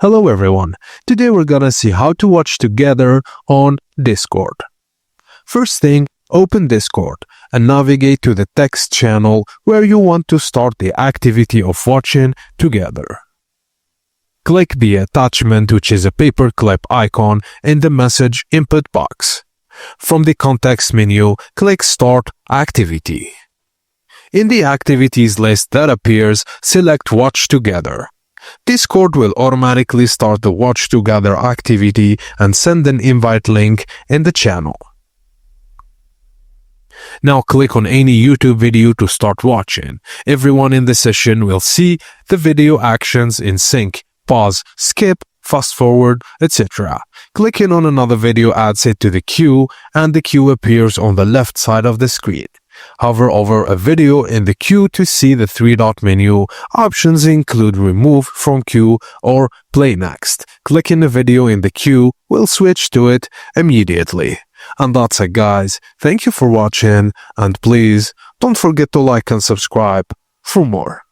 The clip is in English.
Hello everyone, today we're gonna see how to watch together on Discord. First thing, open Discord and navigate to the text channel where you want to start the activity of watching together. Click the attachment, which is a paperclip icon, in the message input box. From the context menu, click Start Activity. In the activities list that appears, select Watch Together. Discord will automatically start the Watch Together activity and send an invite link in the channel. Now click on any YouTube video to start watching. Everyone in the session will see the video actions in sync, pause, skip, fast forward, etc. Clicking on another video adds it to the queue, and the queue appears on the left side of the screen. Hover over a video in the queue to see the three-dot menu. Options include remove from queue or play next. Clicking the video in the queue will switch to it immediately. And that's it, guys. Thank you for watching, and please don't forget to like and subscribe for more.